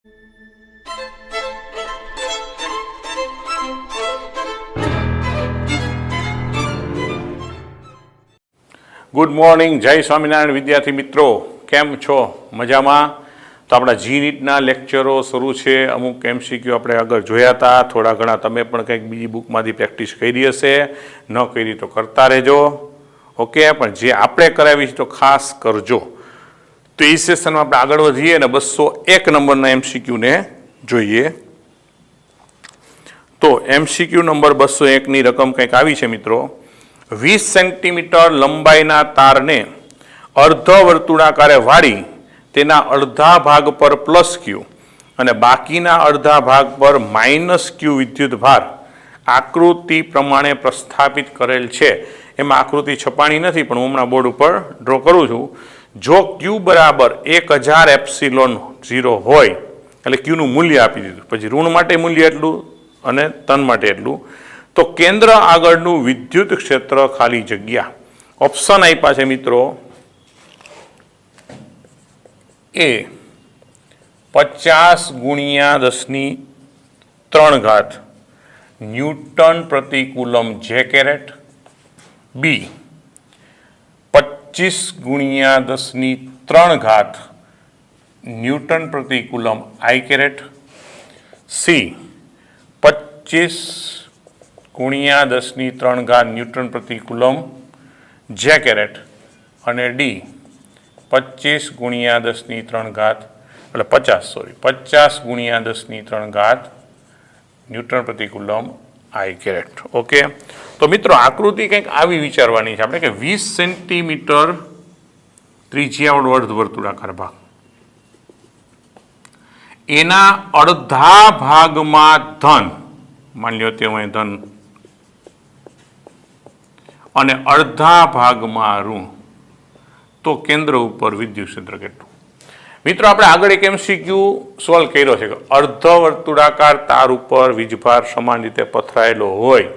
Good morning, જય સ્વામિનારાયણ વિદ્યાર્થી મિત્રો, કેમ છો? મજામાં? તો આપણા જી નીટના લેક્ચરો શરૂ છે. અમુક એમસીક્યુ આપણે આગળ જોયા હતા, થોડા ઘણા તમે પણ કંઈક બીજી બુકમાંથી પ્રેક્ટિસ કરી હશે, ન કરી તો કરતા રહેજો. ઓકે, પણ જે આપણે કરાવી છે તો ખાસ કરજો. તો એ સેશનમાં આપણે આગળ વધીએ અને 201 નંબરના એમસીક્યુને જોઈએ. તો એમસીક્યુ નંબર 201ની રકમ કંઈક આવી છે મિત્રો. 20 સેન્ટીમીટર લંબાઈના તારને અર્ધ વર્તુળાકારે વાળી તેના અડધા ભાગ પર પ્લસ ક્યુ અને બાકીના અડધા ભાગ પર માઇનસ ક્યુ વિદ્યુત ભાર આકૃતિ પ્રમાણે પ્રસ્થાપિત કરેલ છે. એમાં આકૃતિ છપાણી નથી, પણ હું હમણાં બોર્ડ ઉપર ડ્રો કરું છું. જો ક્યુ બરાબર 1000 એપ્સિલોન 0 હોય, એટલે ક્યુનું મૂલ્ય આપી દીધું, પછી ઋણ માટે મૂલ્ય એટલું અને ધન માટે એટલું, તો કેન્દ્ર આગળનું વિદ્યુત ક્ષેત્ર ખાલી જગ્યા. ઓપ્શન આપ્યા છે મિત્રો. એ 50 ગુણ્યા 10³ ન્યૂટન પ્રતિ કુલમ જે કેરેટ, બી 25 ગુણ્યા 10³ ન્યૂટન પ્રતિ કુલમ આઈ કેરેટ, સી 25 ગુણ્યા 10³ ન્યૂટન પ્રતિ કુલમ જે કેરેટ અને ડી 25 ગુણ્યા 10³ એટલે 50 ગુણ્યા 10³ ન્યૂટન પ્રતિ કુલમ આઈ કેરેટ. ઓકે, તો મિત્રો આકૃતિ કંઈક આવી વિચારવાની છે આપણે કે 20 સેન્ટીમીટર ત્રિજ્યાવાળો અર્ધવર્તુળાકાર ભાગ, એના અડધા ભાગમાં ધન, માની લો તે હું ધન, અને અડધા ભાગમાં ઋણ, તો કેન્દ્ર ઉપર વિદ્યુત ક્ષેત્ર કેટલું? મિત્રો આપણે આગળ એક એમસીક્યુ સોલ્વ કર્યો છે કે અર્ધ વર્તુળાકાર તાર ઉપર વીજભાર સમાન રીતે પથરાયેલો હોય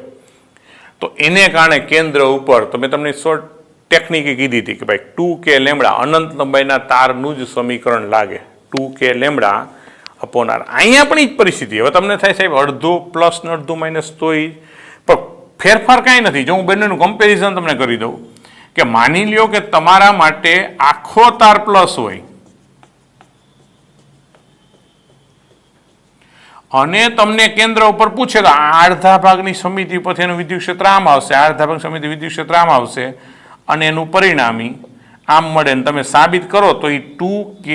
તો એને કારણે કેન્દ્ર ઉપર, તો મેં તમને શોર્ટ ટેકનિક કીધી હતી કે ભાઈ 2k લેમ્બડા અનંત લંબાઈના તારનું જ સમીકરણ લાગે, 2k લેમ્બડા અપોન આર. અહીંયા પણ એ જ પરિસ્થિતિ. હવે તમને થાય સાહેબ અડધું પ્લસ ને અડધું માઇનસ, તો એ પણ ફેરફાર કાંઈ નથી. જો હું બંનેનું કમ્પેરિઝન તમને કરી દઉં કે માની લ્યો કે તમારા માટે આખો તાર પ્લસ હોય અને તમને કેન્દ્ર ઉપર પૂછે કે આ અડધા ભાગની સમિતિ પરથી એનું વિદ્યુત ક્ષેત્ર આમ આવશે, આ અડધા ભાગ સમિતિ વિદ્યુત ક્ષેત્ર આમ આવશે અને એનું પરિણામી આમ મળે, ને તમે સાબિત કરો તો એ 2k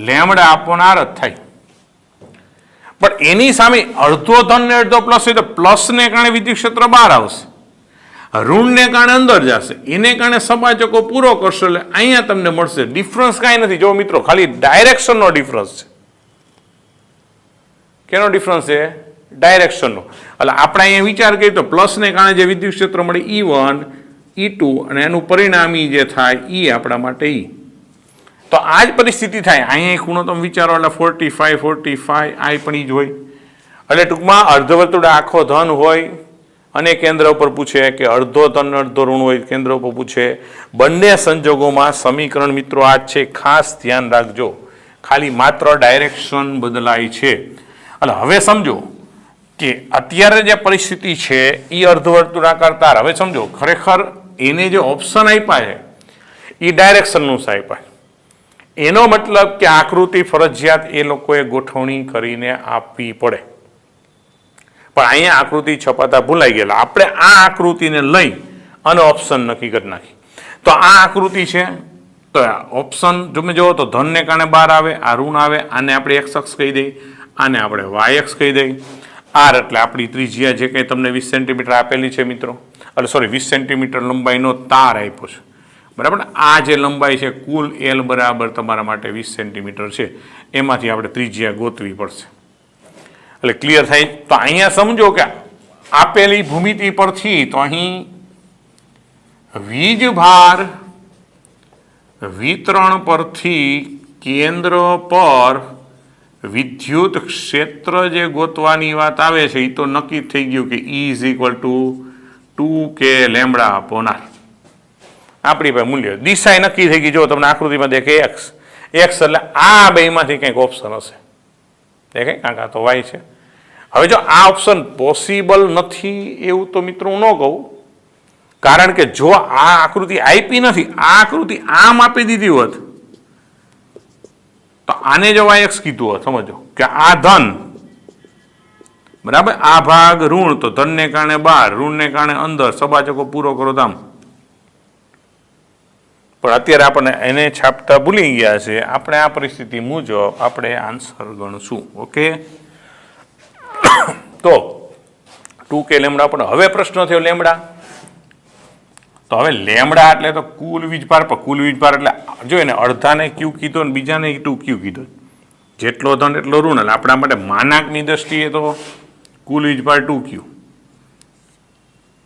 લેમ્બડા અપોન આર જ થાય. પણ એની સામે અડધો ધન ને અડધો પ્લસ હોય તો પ્લસને કારણે વિદ્યુત ક્ષેત્ર બહાર આવશે, ઋણને કારણે અંદર જશે, એને કારણે સબાચકો પૂરો કરશો એટલે અહીંયા તમને મળશે. ડિફરન્સ કાંઈ નથી. જો મિત્રો ખાલી ડાયરેક્શનનો ડિફરન્સ છે. કેનો ડિફરન્સ છે? ડાયરેક્શનનો. એટલે આપણે અહીંયા વિચાર કરીએ તો પ્લસને કારણે જે વિદ્યુત ક્ષેત્ર મળે E1 E2 અને એનું પરિણામી જે થાય એ આપણા માટે E. તો આ જ પરિસ્થિતિ થાય. અહીંયા ખૂણો તમે વિચારો એટલે 45 આ પણ એ જ હોય. એટલે ટૂંકમાં અર્ધવર્તુળ આખો ધન હોય અને કેન્દ્ર ઉપર પૂછે કે અડધો ધન અડધો ઋણ હોય, કેન્દ્ર ઉપર પૂછે. બંને સંજોગોમાં સમીકરણ મિત્રો આ જ છે, ખાસ ધ્યાન રાખજો. ખાલી માત્ર ડાયરેક્શન બદલાય છે. એટલે હવે સમજો કે અત્યારે જે પરિસ્થિતિ છે એ અર્ધવર્તુળાકાર તાર. હવે સમજો ખરેખર એને જે ઓપ્શન આપ્યા છે એ ડાયરેક્શનનું આપ્યા. એનો મતલબ કે આકૃતિ ફરજિયાત એ લોકોએ ગોઠવણી કરીને આપવી પડે, પણ અહીંયા આકૃતિ છપાતા ભૂલાઈ ગયેલા. આપણે આ આકૃતિને લઈ અને ઓપ્શન નક્કી કરી નાખી. તો આ આકૃતિ છે, તો ઓપ્શન તમે જુઓ તો ધનને કારણે બહાર આવે, આ ઋણ આવે, આને આપણે એક્સ અક્ષ કહી દઈએ, આને આપણે વાય અક્ષ કહી દઈએ. આર એટલે આપણી ત્રિજ્યા જે કંઈ તમને 20 સેન્ટીમીટર આપેલી છે મિત્રો, એટલે સોરી 20 સેન્ટીમીટર લંબાઈનો તાર આપ્યો છે, બરાબર. આ જે લંબાઈ છે કુલ એલ બરાબર તમારા માટે 20 સેન્ટીમીટર છે, એમાંથી આપણે ત્રિજ્યા ગોતવી પડશે. એટલે ક્લિયર થાય. તો અહીંયા સમજો કે આપેલી ભૂમિતિ પરથી તો અહીં વીજભાર વિતરણ પરથી કેન્દ્ર પર વિદ્યુત ક્ષેત્ર જે ગોતવાની વાત આવે છે એ તો નક્કી થઈ ગયું કે E = 2k lambda upon R. આપણી પાસે મૂલ્ય દિશા નક્કી થઈ ગઈ. જો તમને આકૃતિમાં દેખે એક્સ, એક્સ એટલે આ બેમાંથી કંઈક ઓપ્શન હશે, દેખાય કાંક આ તો વાય છે. હવે જો આ ઓપ્શન પોસિબલ નથી એવું તો મિત્રો હું ન કહું, કારણ કે જો આ આકૃતિ આપી નથી, આ આકૃતિ આમ આપી દીધી હોત તો આને જો વાય કીધું હોત, સમજો કે આ ધન, બરાબર, આ ભાગ ઋણ, તો ધનને કારણે 12, ઋણને કારણે અંદર, સબાચકો પૂરો કરો તો આમ. પણ અત્યારે આપણે એને છાપતા ભૂલી ગયા છે. આપણે આ પરિસ્થિતિ મુજબ આપણે આન્સર ગણશું. ઓકે, તો 2k લેમડા. પણ હવે પ્રશ્ન થયો લેમડા. તો હવે લેમડા એટલે તો કુલ વીજભાર, પણ કુલ વીજભાર એટલે જો એને અડધાને ક્યુ કીધો ને બીજાને 2q કીધો, જેટલો ધન એટલો ઋણ, એટલે આપણા માટે માનાંકની દ્રષ્ટિએ તો કુલ વીજભાર 2q,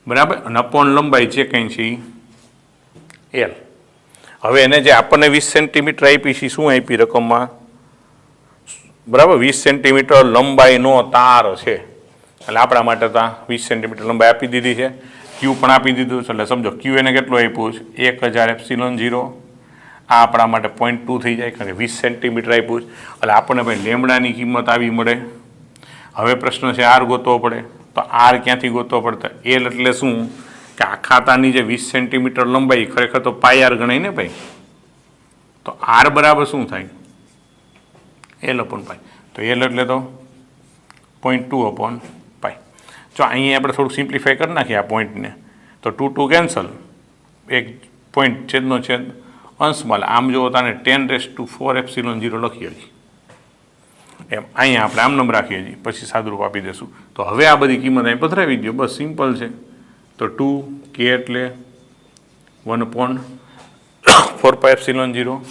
બરાબર, અને અપોન લંબાઈ જે કંઈ છે એ l. હવે એને જે આપણને 20 સેન્ટીમીટર આપી છે, શું આપી રકમમાં, બરાબર, 20 સેન્ટીમીટર લંબાઈનો તાર છે, એટલે આપણા માટે તો 20 સેન્ટીમીટર લંબાઈ આપી દીધી છે. ક્યુ પણ આપી દીધું છે, એટલે સમજો ક્યુ એને કેટલું આપ્યું છે, 1000 એપ્સિલોન 0. આ આપણા માટે 0.2 થઈ જાય, કારણ કે 20 સેન્ટીમીટર આપ્યું છે, એટલે આપણને ભાઈ લેમડાની કિંમત આવી મળે. હવે પ્રશ્ન છે આર ગોતવો પડે. તો આર ક્યાંથી ગોતવો પડે? એલ એટલે શું કે આ ખાતાની જે 20 સેન્ટીમીટર લંબાઈ ખરેખર તો પાય આર ગણાય ને ભાઈ. તો આર બરાબર શું થાય? એલ અપોન પાય. તો એલ એટલે તો 0.2 અપોન પાય. જો અહીંયા આપણે થોડુંક સિમ્પ્લિફાય કરી નાખીએ આ પોઈન્ટને, તો 2 કેન્સલ, એક પોઈન્ટ છેદનો છેદ અંશમાં, આમ જો તાને 10⁴ એપ્સિલોન 0 લખીએ છીએ એમ. અહીંયા આપણે આમ નંબર રાખીએ છીએ, પછી સાદુરૂપ આપી દઈશું. તો હવે આ બધી કિંમત અહીં પધરાવી દો, બસ સિમ્પલ છે. તો 2k એટલે 1/4 એપ્સિલોન 0.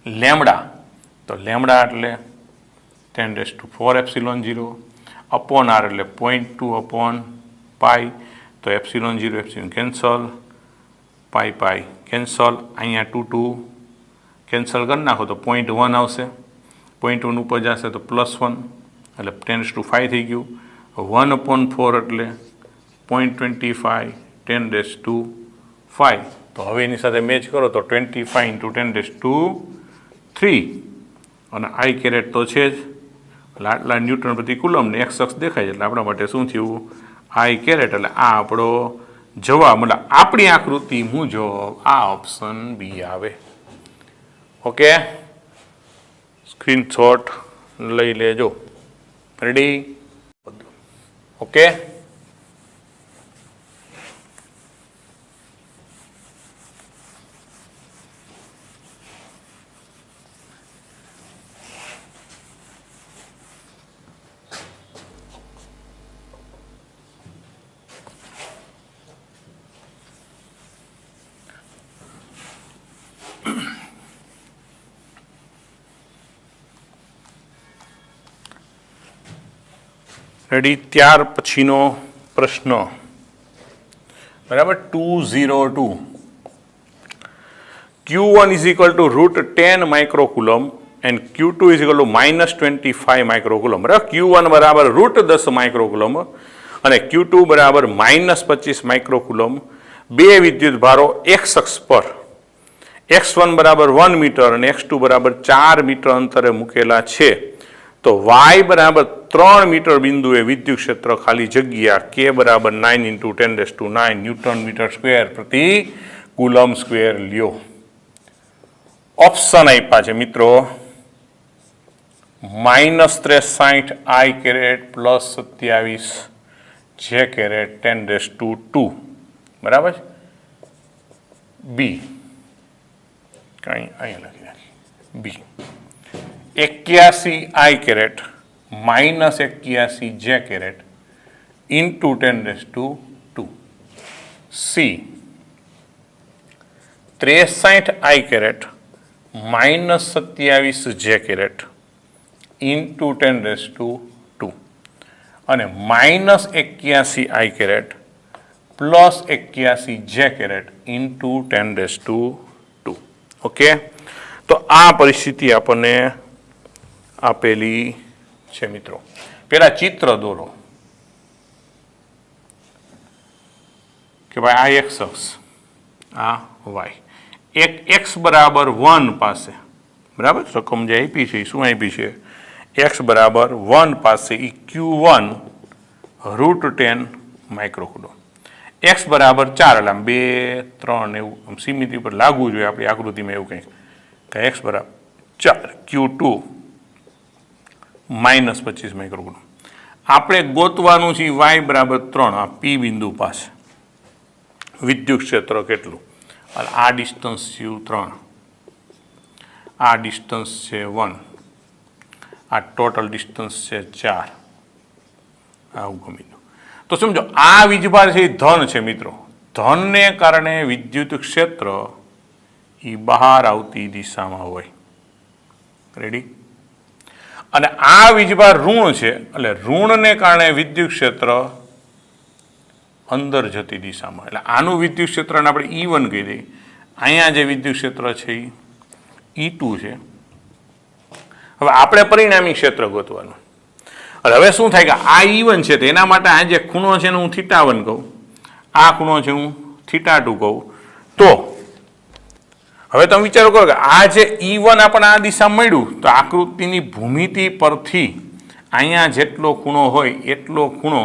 લેમડા, તો લેમડા એટલે 10⁴ એપ્સિલોન 0 અપોન આર એટલે 0.2 અપોન પાઈ. તો એપ્સિલોન 0 એપ્સિલોન કેન્સલ, પાઈ કેન્સલ, અહીંયા 2 કેન્સલ કરી નાખો તો 0.1 આવશે, 0.1 ઉપર જશે તો +1 એટલે 10⁵ થઈ ગયું. 1/4 એટલે 0.25 10⁵. તો હવે એની સાથે મેચ કરો તો 25 × 10⁵, અને આઈ કેરેટ તો છે જ, એટલે આટલા ન્યૂટન પ્રતિ કુલમ ને x અક્ષ દેખાય, એટલે આપણા માટે શું થયું? આઈ કેરેટ. એટલે આ આપણો જવાબ, મતલબ આપણી આકૃતિ મુજબ આ ઓપ્શન બી આવે. ઓકે, સ્ક્રીનશોટ લઈ લેજો. રેડી? Okay, ready. ત્યાર પછીનો પ્રશ્ન, બરાબર, 202. Q1 is equal to √10 માઇક્રોકુલમ and Q2 is equal to -25 માઇક્રોકુલમ. બરાબર, Q1 બરાબર √10 માઇક્રોકુલમ અને Q2 બરાબર -25 માઇક્રોકુલમ. બે વિદ્યુત ભારો x અક્ષ પર x1 બરાબર 1 મીટર અને x2 બરાબર 4 મીટર અંતરે મૂકેલા છે. તો y બરાબર 3 મીટર બિંદુએ વિદ્યુત ક્ષેત્ર ખાલી જગ્યા k બરાબર 9 × 10⁹ ન્યૂટન મીટર સ્ક્વેર પ્રતિ કુલમ સ્ક્વેર લ્યો. ઓપ્શન આપ્યા છે મિત્રો, -63 I કેરેટ +27 J કેરેટ 10⁻². બરાબર, બી કઈ અહીંયા લખી નાખી, B 81 I caret -81 J caret into 10⁻². C 63 I caret -27 J caret into 10⁻². અને -81 I caret +81 J caret into 10⁻². Okay, તો આ પરિસ્થિતિ આપણને આપેલી છે મિત્રો. પેલા ચિત્ર દોરો કે ભાઈ આ x અક્ષ, આ y, એક x બરાબર 1 પાસે બરાબર. રકમ જે આપી છે એ શું આપી છે? એક્સ બરાબર 1 પાસે એ Q1 √10 માઇક્રોકુલોમ્બ. એક્સ બરાબર 4 એટલે આમ 2 3 એવું આમ સીમિત ઉપર લાગવું જોઈએ આપણી આકૃતિમાં એવું કંઈક કે એક્સ બરાબર 4 Q2 -25 માઇક્રોકુલોમ્બ. આપણે ગોતવાનું છે વાય બરાબર 3 આ પી બિંદુ પાસે વિદ્યુત ક્ષેત્ર કેટલું. આ ડિસ્ટન્સ છે 3, આ ડિસ્ટન્સ છે 1, આ ટોટલ ડિસ્ટન્સ છે 4, આવું ગમી દો. તો સમજો આ વીજભાર છે એ ધન છે મિત્રો. ધનને કારણે વિદ્યુત ક્ષેત્ર એ બહાર આવતી દિશામાં હોય. રેડી. અને આ વીજભાર ઋણ છે એટલે ઋણને કારણે વિદ્યુત ક્ષેત્ર અંદર જતી દિશામાં. એટલે આનું વિદ્યુત ક્ષેત્રને આપણે E1 કહી દઈએ. અહીંયા જે વિદ્યુત ક્ષેત્ર છે એ E2 છે. હવે આપણે પરિણામી ક્ષેત્ર ગોતવાનું. હવે શું થાય કે આ E1 છે તેના માટે આ જે ખૂણો છે ને હું θ1 કહું, આ ખૂણો છે હું θ2 કહું. તો હવે તમે વિચારો કરો કે આ જે E1 આપણને આ દિશા મળ્યું તો આકૃતિની ભૂમિતિ પરથી અહીંયા જેટલો ખૂણો હોય એટલો ખૂણો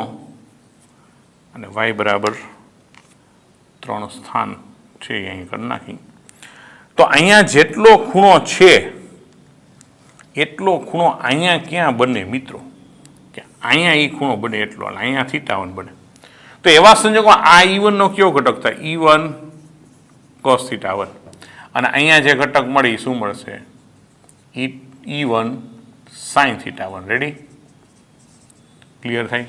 અને y બરાબર 3 સ્થાન છે અહીં કરી નાખી. તો અહીંયા જેટલો ખૂણો છે એટલો ખૂણો અહીંયા ક્યાં બને મિત્રો? કે અહીંયા એ ખૂણો બને એટલો, અહીંયા θ1 બને. તો એવા સંજોગોમાં આ E1 નો કયો ઘટક થાય? E1 cos θ1. અને અહીંયા જે ઘટક મળી શું મળશે? E1 sin θ1. રેડી? ક્લિયર થાય?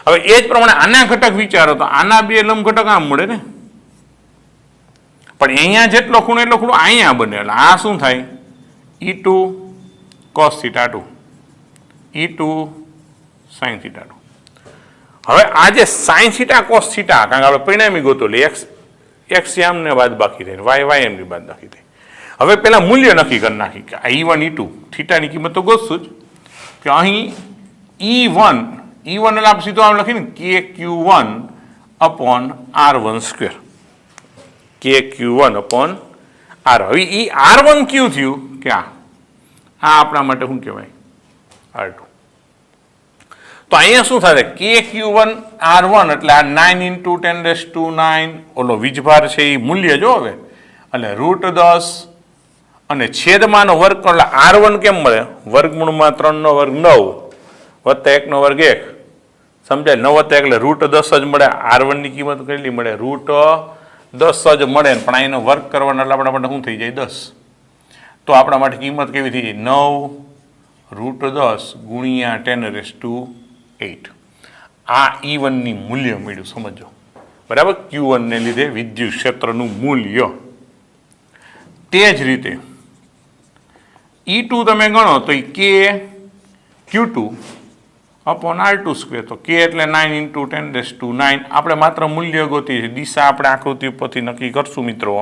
હવે એ જ પ્રમાણે આના ઘટક વિચારો તો આના બે લંબ ઘટક આમ મળે ને, પણ અહીંયા જેટલો ખૂણો એટલો ખૂણો અહીંયા બને. એટલે આ શું થાય? E2 cos θ2, E2 sin θ2. હવે આ જે sin θ cos θ, કારણ કે આપણે પરિણામી ગોતો એટલે x આમ ને બાદ બાકી થાય, y એમની બાદ બાકી થાય. હવે પેલા મૂલ્ય નક્કી કરી નાખી કે આ E1 E2 θની કિંમત તો ગોતશું જ કે અહીં E1 એટલે આપણે સીધું આમ લખીને KQ1 upon R1². KQ1 upon R. હવે એ R1 ક્યુ થયું કે આ આપણા માટે શું કહેવાય? R2. તો અહીંયા શું થાય? KQ1 R1 એટલે આ 9 × 10⁹ ઓલો વીજભાર છે એ મૂલ્ય જો હવે એટલે √10 અને છેદમાંનો વર્ગ એટલે R1 કેમ મળે? વર્ગમૂળમાં 3 નો વર્ગ 9 વત્તા 1 નો વર્ગ 1. સમજાય? 9 વત્તા 1 એટલે √10 જ મળે. R1 ની કિંમત કેટલી મળે? √10 જ મળે. પણ આ એનો વર્ગ કરવાનો એટલે આપણા માટે શું થઈ જાય? 10. તો આપણા માટે કિંમત કેવી થઈ જાય? 9 √10 × 10⁸. આ E1 ની મૂલ્ય મળ્યું. સમજો બરાબર? Q1 ને લીધે વિદ્યુત ક્ષેત્રનું મૂલ્ય. તે જ રીતે E2 તમે ગણો તો એ KQ2 upon R2². તો K એટલે 9 × 10⁹. આપણે માત્ર મૂલ્ય ગોતી છે, દિશા આપણે આકૃતિ ઉપરથી નક્કી કરશું મિત્રો.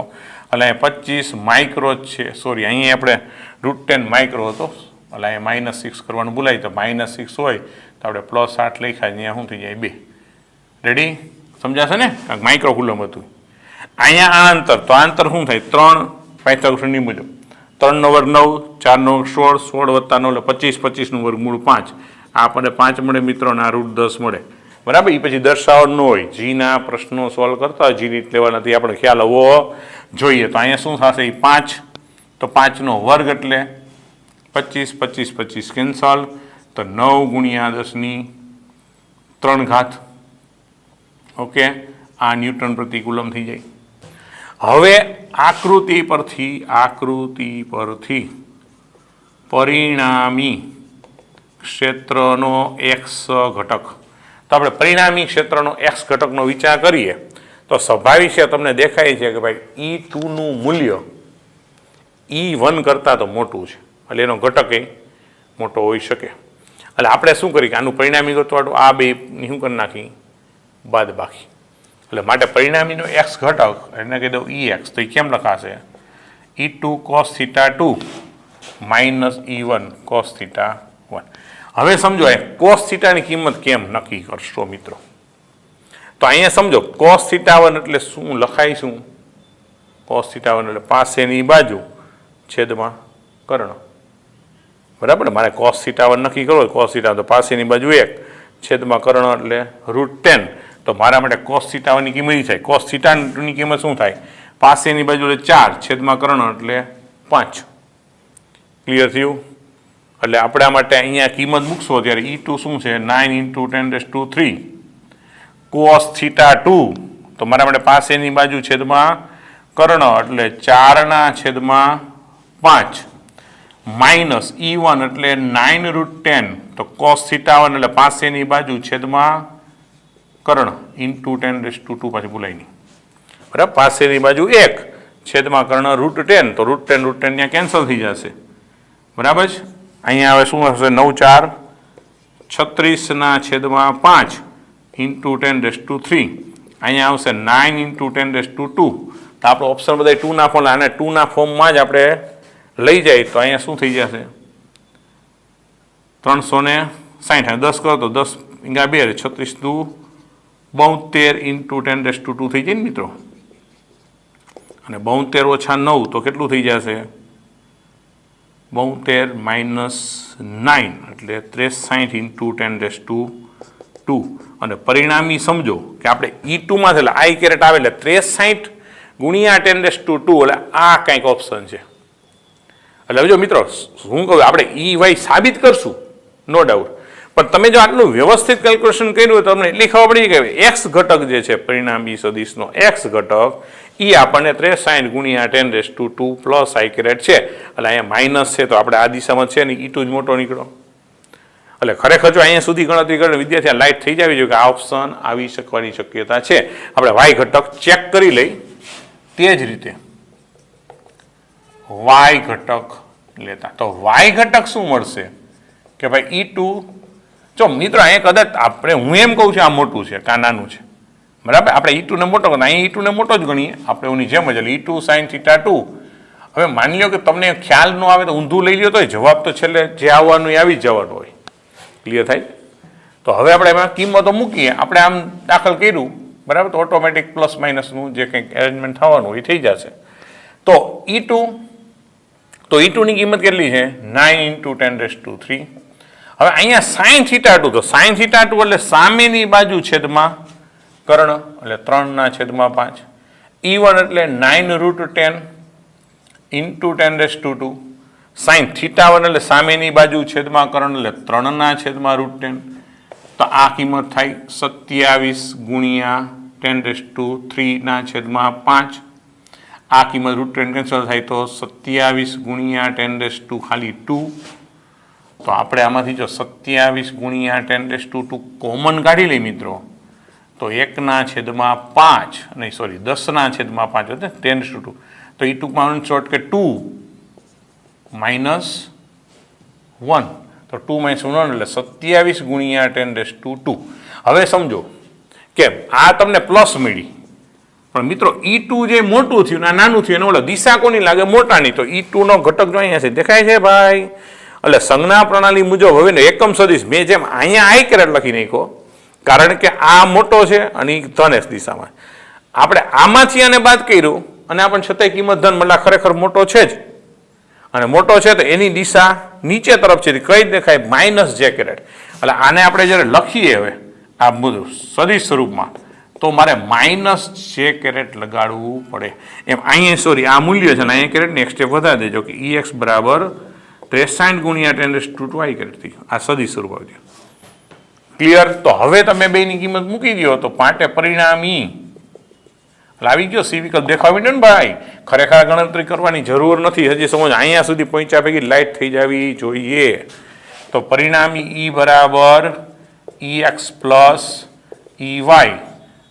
એટલે અહીંયા 25 માઇક્રો જ છે. સોરી, અહીંયા આપણે √10 માઇક્રો હતો એટલે અહીંયા -6 કરવાનું ભૂલાય તો -6 હોય તો આપણે +8 લખ્યા. અહીંયા શું થઈ જાય? 2. રેડી? સમજાશે ને? કારણ કે માઇક્રોકુલમ હતું. અહીંયા આ અંતર, તો આ અંતર શું થાય? 3 પાયથાગોરસની મુજબ 3 નો વર્ગ 9, 4 નો વર્ગ 16, 16 વત્તા 9 એટલે 25, 25 નું વર્ગમૂળ 5. આપણને 5 મળે મિત્રો, ના √10 મળે. બરાબર? એ પછી દર્શાવવાનું ન હોય. જીના પ્રશ્નો સોલ્વ કરતા હોય, જી રીત લેવાનાથી આપણે ખ્યાલ આવવો જોઈએ. તો અહીંયા શું થશે? 5 તો 5 નો વર્ગ એટલે 25, 25, 25 કેન્સલ. તો 9 × 10⁻³ ઓકે. આ ન્યૂટન પ્રતિ કુલમ થઈ જાય. હવે આકૃતિ પરથી પરિણામી ક્ષેત્રનો x ઘટક. તો આપણે પરિણામી ક્ષેત્રનો x ઘટકનો વિચાર કરીએ તો સ્વાભાવિક છે તમને દેખાય છે કે ભાઈ E2 નું મૂલ્ય E1 કરતાં તો મોટું છે એટલે એનો ઘટક એ મોટો હોઈ શકે. એટલે આપણે શું કરીએ કે આનું પરિણામી ગોતવાડું આ બેની શું કરી નાખી? બાદ બાકી. એટલે માટે પરિણામીનો x ઘટક એને કહી દઉં EX. તો એ કેમ લખાશે? E2 cos θ2 -E1 cos θ1. હવે સમજો cos θની કિંમત કેમ નક્કી કરશો મિત્રો? તો અહીંયા સમજો cos θ1 એટલે શું લખાય? શું cos θ1 એટલે પાસેની બાજુ છેદમાં કર્ણ, બરાબર. મારે cos θ1 નક્કી કરવો, cos θ તો પાસેની બાજુ 1 છેદમાં કર્ણ એટલે √10. તો મારા માટે cos θ1 ની કિંમત થાય. cos θ ની કિંમત શું થાય? પાસેની બાજુ એટલે 4 છેદમાં કર્ણ એટલે 5. ક્લિયર થયું? એટલે આપણા માટે અહીંયા કિંમત મૂકશો ત્યારે E2 શું છે? 9 × 10⁻³ cos θ2. તો મારા માટે પાસેની બાજુ છેદમાં કર્ણ એટલે 4/5 માઇનસ E1 એટલે 9 √10. તો cos θ1 એટલે પાસેની બાજુ છેદમાં કર્ણ × 10⁻². પાછી ભૂલાય નહીં, બરાબર. પાસેની બાજુ 1 છેદમાં કર્ણ √10. તો √10 ત્યાં કેન્સલ થઈ જશે, બરાબર છે. અહીંયા હવે શું હશે? 9 × 36/5 × 10⁻³ અહીંયા આવશે 9 × 10⁻². તો આપણો ઓપ્શન બધા 2 ના ફોર્મ, આને 2 ના ફોર્મમાં જ આપણે લઈ જાય તો અહીંયા શું થઈ જશે? 360. 10 કરો તો 10 × 2 36 × 72 × 10⁻² થઈ જાય ને મિત્રો. અને 72 - 9 તો કેટલું થઈ જશે? 72 - 9 એટલે 63 × 10⁻². અને પરિણામી સમજો કે આપણે E2 માં એટલે I કેરેટ આવે એટલે 63 × 10⁻². એટલે આ કંઈક ઓપ્શન છે. એટલે જો મિત્રો હું કહું આપણે EY સાબિત કરશું, નો ડાઉટ. પણ તમે જો આટલું વ્યવસ્થિત કેલ્ક્યુલેશન કર્યું હોય તો તમને એટલી ખબર પડી કે x ઘટક જે છે પરિણામી સદિશનો x ઘટક એ આપણને 63 × 10⁻² પ્લસ I કેરેટ છે. એટલે અહીંયા માઇનસ છે તો આપણે આ દિશામાં છે ને E2 જ મોટો નીકળો. એટલે ખરેખર જો અહીંયા સુધી ગણતરી કરીને વિદ્યાર્થી લાઇટ થઈ જવી જોઈએ કે આ ઓપ્શન આવી શકવાની શક્યતા છે. આપણે y ઘટક ચેક કરી લઈ. તે જ રીતે y ઘટક લેતા તો y ઘટક શું મળશે કે ભાઈ E2. જો મિત્રો અહીંયા કદાચ આપણે હું એમ કહું છું આ મોટું છે કા નાનું છે, બરાબર. આપણે E2 ને મોટો ગણીએ, અહીંયા E2 ને મોટો જ ગણીએ આપણે એની જેમ જ. એટલે E2 sin θ2. હવે માની લો કે તમને ખ્યાલ ન આવે તો ઊંધું લઈ લ્યો તો જવાબ તો છેલ્લે જે આવવાનું એ આવી જ જવાનું હોય. ક્લિયર થાય? તો હવે આપણે એમાં કિંમતો મૂકીએ. આપણે આમ દાખલ કર્યું, બરાબર. તો ઓટોમેટિક પ્લસ માઇનસનું જે કંઈક એરેન્જમેન્ટ થવાનું એ થઈ જશે. તો E2 ની કિંમત કેટલી છે? 9 × 10⁻³. હવે અહીંયા sin θ2. તો sin θ2 એટલે સામેની બાજુ છેદમાં કર્ણ એટલે 3/5. E1 એટલે 9 √10 × 10⁻². sin θ1 એટલે સામેની બાજુ છેદમાં કર્ણ એટલે 3/√10. તો આ કિંમત થાય 27 × 10⁻³ આ કિંમત √10 કેન્સલ થાય તો 27 × 10⁻² ખાલી 2. તો આપણે આમાંથી જો 27 × 10⁻² કોમન કાઢી લઈએ મિત્રો તો 1/5 નહીં સોરી 10/5 એટલે 10⁻². તો એ ટૂંકમાં શોર્ટ કે 2 - 1. તો 2 - 1 એટલે 27 × 10⁻². હવે સમજો કે આ તમને પ્લસ મળી, પણ મિત્રો E2 જે મોટું થયું ને નાનું થયું એને ઓલા દિશા કોની લાગે? મોટાની. તો E2 નો ઘટક જો અહીંયા છે દેખાય છે ભાઈ. એટલે સંજ્ઞા પ્રણાલી મુજબ હવે એકમ સદિશ મેં જેમ અહીંયા I કેરેટ લખી નાખ્યો કારણ કે આ મોટો છે અને ધન x દિશામાં. આપણે આમાંથી આને બાદ કર્યું અને આપણને છતાંય કિંમત ધન મળે, ખરેખર મોટો છે જ. અને મોટો છે તો એની દિશા નીચે તરફ છે કઈ દેખાય? -j caret. એટલે આને આપણે જ્યારે લખીએ હવે આ બધું સદિશ સ્વરૂપમાં તો મારે -j કેરેટ લગાડવું પડે. એમ અહીંયા સોરી આ મૂલ્ય છે ને અહીંયા કેરેટને એક સ્ટેપ વધારી દેજો કે EX બરાબર 63 × 10⁻² I કેરેટ થઈ. આ સદિશ સ્વરૂપ આવી ગયું. ક્લિયર? તો હવે તમે બેની કિંમત મૂકી દો તો પાટે પરિણામી આવી ગયો. સી વિકલ્પ દેખાવી ને ભાઈ. ખરેખર ગણતરી કરવાની જરૂર નથી. હજી સમજ અહીંયા સુધી પહોંચ્યા પૈકી લાઇટ થઈ જવી જોઈએ. તો પરિણામી E બરાબર EX + EY.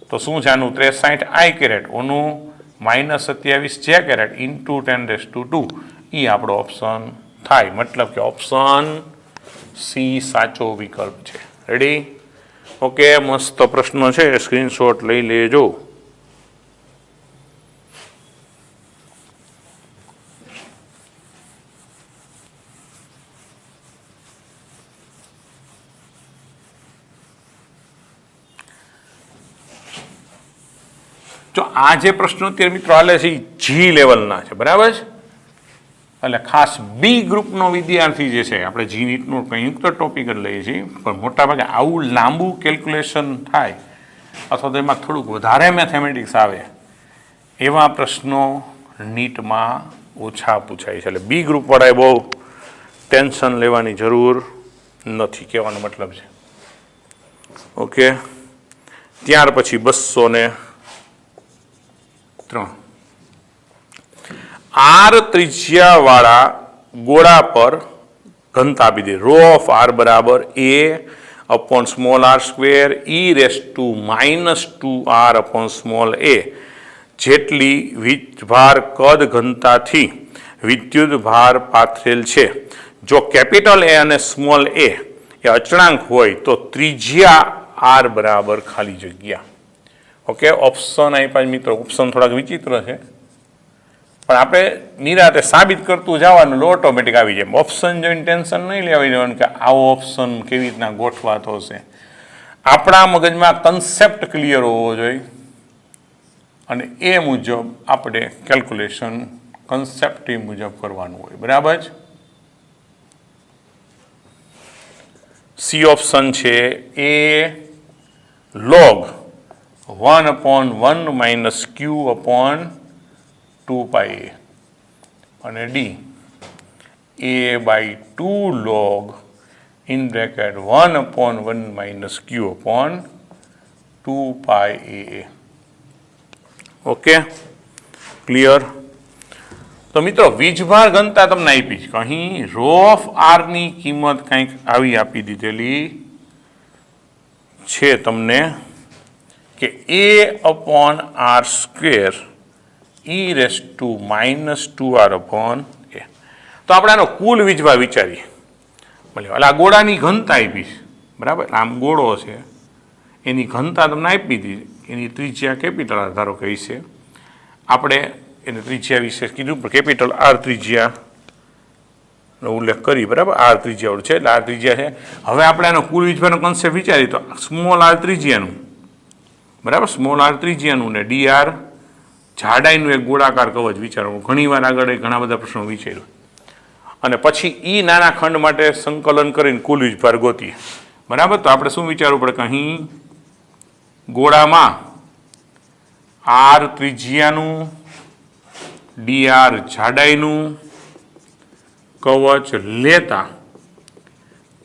તો શું છે આનું? 63 I કેરેટ ઓનું -27 J કેરેટ × 10⁻². એ આપણો ઓપ્શન થાય. મતલબ કે ઓપ્શન સી સાચો વિકલ્પ છે. રેડી? ઓકે, મસ્ત પ્રશ્ન છે, સ્ક્રીનશોટ લઈ લેજો. જો આ જે પ્રશ્નો અત્યારે મિત્રો હાલે છે એ G લેવલના છે, બરાબર છે. એટલે ખાસ બી ગ્રુપનો વિદ્યાર્થી જે છે, આપણે જી નીટનો કંઈક તો ટોપિક જ લઈએ છીએ, પણ મોટાભાગે આવું લાંબુ કેલ્ક્યુલેશન થાય અથવા તો એમાં થોડુંક વધારે મેથેમેટિક્સ આવે એવા પ્રશ્નો નીટમાં ઓછા પૂછાય છે. એટલે બી ગ્રુપવાળાએ બહુ ટેન્શન લેવાની જરૂર નથી, કહેવાનો મતલબ છે. ઓકે, ત્યાર પછી 203 આર ત્રિજ્યાવાળા ગોળા પર ઘનતા આપી દે. રો ઓફ આર બરાબર A upon small r square e⁻² upon small a જેટલી વીજભાર કદ ઘનતાથી વિદ્યુત ભાર પાથરેલ છે. જો કેપિટલ એ અને સ્મોલ એ અચળાંક હોય તો ત્રિજ્યા આર બરાબર ખાલી જગ્યા. ઓકે, ઓપ્શન આપ્યા મિત્રો. ઓપ્શન થોડાક વિચિત્ર છે, પણ આપણે નિરાતે સાબિત કરતું જવાનું, ઓટોમેટિક આવી જાય. ઓપ્શન જોઈને ટેન્શન નહીં લેવા દેવાનું કે આવો ઓપ્શન કેવી રીતના ગોઠવાતો હશે. આપણા મગજમાં કન્સેપ્ટ ક્લિયર હોવો જોઈએ અને એ મુજબ આપણે કેલ્ક્યુલેશન કન્સેપ્ટ મુજબ કરવાનું હોય. બરાબર જ. સી ઓપ્શન છે એ log 1/1 - q upon 2πa અને D a/2 log in bracket 1/1 - q upon 2πa. Okay, clear. તો મિત્રો વીજભાર ઘનતા તમને આપી છે. અહીં રો ઓફ આરની કિંમત કંઈક આવી આપી દીધેલી છે તમને કે a/r² e⁻² અપોન એ. તો આપણે આનો કુલ વીજભાર વિચારીએ. એટલે આ ગોળાની ઘનતા આપી છે, બરાબર. આમ ગોળો છે, એની ઘનતા તમને આપી દીધી. એની ત્રિજ્યા કેપિટલ આર ધારો કહી છે. આપણે એને ત્રિજ્યા વિશે કીધું, પણ કેપિટલ આર ત્રિજ્યાનો ઉલ્લેખ કરી, બરાબર. આર ત્રિજ્યાવાળું છે એટલે આર ત્રિજ્યા છે. હવે આપણે આનો કુલ વીજભારનો કન્સેપ્ટ વિચારીએ તો સ્મોલ આર ત્રિજ્યાનું, બરાબર, સ્મોલ આર ત્રિજ્યાનું ને ડી આર જાડાઈનું એક ગોળાકાર કવચ વિચારવું. ઘણી વાર આગળ ઘણા બધા પ્રશ્નો વિચાર્યું અને પછી ઈ નાના ખંડ માટે સંકલન કરીને કુલ વીજભાર ગોતીએ, બરાબર. તો આપણે શું વિચારવું પડે કે અહીં ગોળામાં આર ત્રિજ્યાનું ડી આર જાડાઈનું કવચ લેતા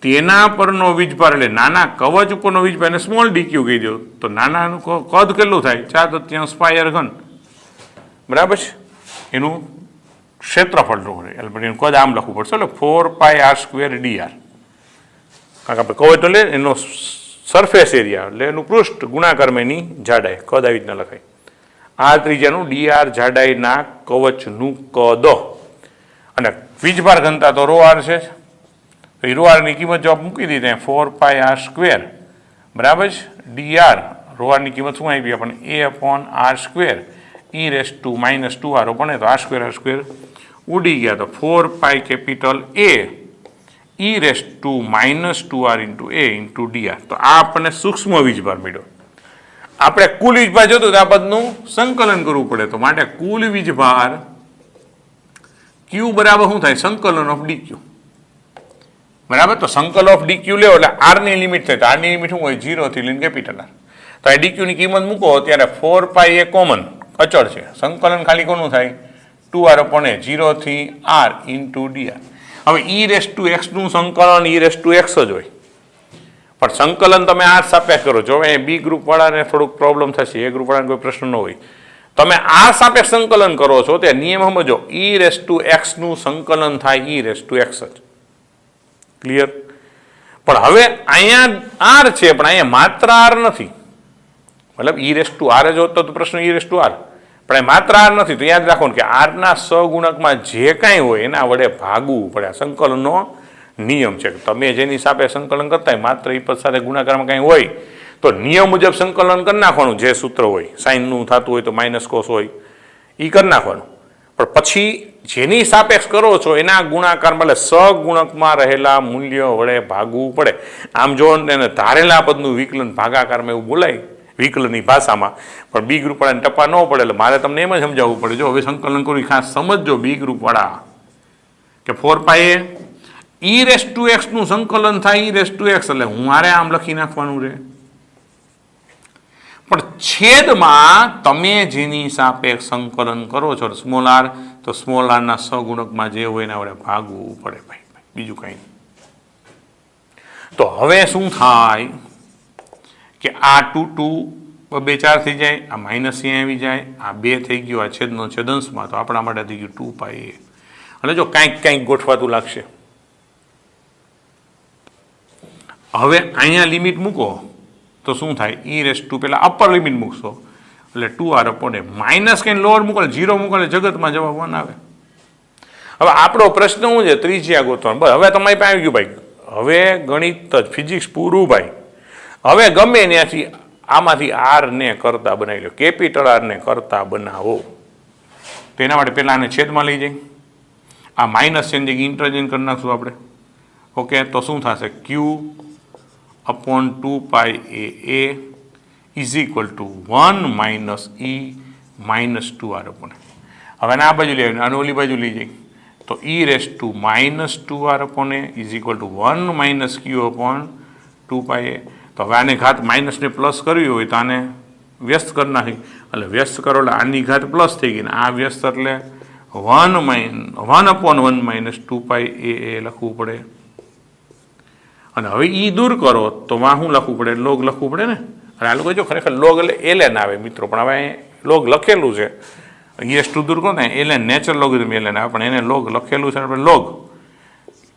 તેના પરનો વીજભાર, એટલે નાના કવચ ઉપરનો વીજભાર એને સ્મોલ ડીક્યુ કહી દો. તો નાનાનું કદ કેટલું થાય? 4/3 બરાબર છે. એનું ક્ષેત્રફળ રહે એટલે એનું કદ આમ લખવું પડશે, એટલે 4πr² dr. કારણ કે આપણે કવચ તો લે એનો સરફેસ એરિયા એટલે એનું પૃષ્ઠ ગુણાકારમાં એની જાડાઈ, કદ આવી રીતના લખાય. આ ત્રિજ્યાનું ડીઆર જાડાઈના કવચનું કદ અને વીજભાર ઘનતા તો રો આર છે. તો એ રો આરની કિંમત જો મૂકી દીધી 4πr², બરાબર છે. ડીઆર રો આરની કિંમત શું આપી આપણને? a/r² e⁻²r બને તો r² ઉડી ગયા. તો 4π capital A e⁻²r × a × dr. તો આ આપણને સૂક્ષ્મ વીજભાર મળ્યો. આપણે કુલ વીજભાર જોતું તો આ બધનું સંકલન કરવું પડે. તો માટે કુલ વીજભાર Q બરાબર શું થાય? સંકલન ઓફ dq, બરાબર. તો સંકલન ઓફ dq લેવો એટલે r ની લિમિટ થાય. તો r ની લિમિટ શું હોય? 0 થી લઈને કેપિટલ R. તો આ dq ની કિંમત મૂકો ત્યારે 4π એ કોમન અચળ છે. સંકલન ખાલી કોનું થાય? 2r upon a, 0 થી r × dr. હવે e⁻x નું સંકલન e⁻x જ હોય, પણ સંકલન તમે આ સાપેક્ષ કરો. જો એ બી ગ્રુપ વાળાને થોડુંક પ્રોબ્લેમ થશે, એ ગ્રુપ વાળાને કોઈ પ્રશ્ન ન હોય. તમે આ સાપેક્ષ સંકલન કરો છો તે નિયમ સમજો, e⁻x નું સંકલન થાય e⁻x જ. ક્લિયર? પણ હવે અહીંયા r છે, પણ અહીંયા માત્ર r નથી. મતલબ e⁻r જ હોત તો પ્રશ્ન e⁻r, પણ માત્ર r નથી. તો યાદ રાખો કે r ના સહગુણકમાં જે કાંઈ હોય એના વડે ભાગવું પડે. સંકલનનો નિયમ છે. તમે જેની સાપે સંકલન કરતા હોય માત્ર એ પદ સાથે ગુણાકારમાં કંઈ હોય તો નિયમ મુજબ સંકલન કરી નાખવાનું. જે સૂત્ર હોય સાઇનનું થતું હોય તો -cos હોય એ કરી નાખવાનું. પણ પછી જેની સાપેક્ષ કરો છો એના ગુણાકારમાં એટલે સહગુણકમાં રહેલા મૂલ્ય વડે ભાગવું પડે. આમ જો એને ધારેલા પદનું વિકલન ભાગાકારમાં એવું બોલાય વિકલનની ભાષામાં, પણ બી ગ્રુપવાળાને ટપા ન પડે. એટલે મારે તમને એમ જ સમજાવવું પડે. જો હવે સંકલન કરવું ખાસ સમજજો. બી ગ્રુપવાળા કે 4πa e raise to x નું સંકલન થાય ઈ રેસ ટુ એક્સ એટલે હું મારે આમ લખી નાખવાનું રહે, પણ છેદમાં તમે જેની સાપેક્ષ સંકલન કરો છો સ્મોલ આર, તો સ્મોલ આર ના સહગુણકમાં જે હોય એના વડે ભાગવું પડે ભાઈ, બીજું કંઈ નહીં. તો હવે શું થાય કે આ 2 2 4 થઈ જાય, આ માઇનસ અહીંયા આવી જાય, આ 2 થઈ ગયું, આ છેદનો છેદંશમાં, તો આપણા માટે થઈ ગયું 2πa. અને જો કાંઈક ગોઠવાતું લાગશે, હવે અહીંયા લિમિટ મૂકો તો શું થાય, ઈ રેસ ટુ પેલા અપર લિમિટ મૂકશો એટલે 2r/a, માઇનસ કંઈ લોઅર મૂકો, 0 મૂકો એટલે જગતમાં જવાબ 1 આવે. હવે આપણો પ્રશ્ન શું છે, ત્રિજ્યા ગોતવાનો. બસ હવે તમારી પાસે આવી ગયું ભાઈ, હવે ગણિત જ ફિઝિક્સ પૂરું ભાઈ. હવે ગમે ત્યાંથી આમાંથી આર ને કરતા બનાવી લો, કેપિટલ આર ને કરતા બનાવો. તો એના માટે પહેલાં આને છેદમાં લઈ જાય, આ માઇનસ છે જગ્યાએ ઇન્ટરચેન્જ કરી નાખશું આપણે. ઓકે, તો શું થશે, q/2πa is equal to 1 minus E minus 2r/a. હવે આ બાજુ લઈ આવીને આને ઓલી બાજુ લઈ જાય, તો e raise to minus 2r/a is equal to 1 minus q/2πa. તો હવે આને ઘાત માઇનસને પ્લસ કરવી હોય તો આને વ્યસ્ત કરી નાખી, એટલે વ્યસ્ત કરો એટલે આની ઘાત પ્લસ થઈ ગઈ, ને આ વ્યસ્ત એટલે 1/1 માઇનસ 2πa લખવું પડે. અને હવે ઈ દૂર કરો તો વાં શું લખવું પડે, લોગ લખવું પડે ને. અને આ લોકો જો ખરેખર લોગ એટલે ln આવે મિત્રો, પણ હવે લોગ લખેલું છે, s2 દૂર કરો ને ln નેચરલ લોગરિધમ ln આવે, પણ એને લોગ લખેલું છે, આપણે લોગ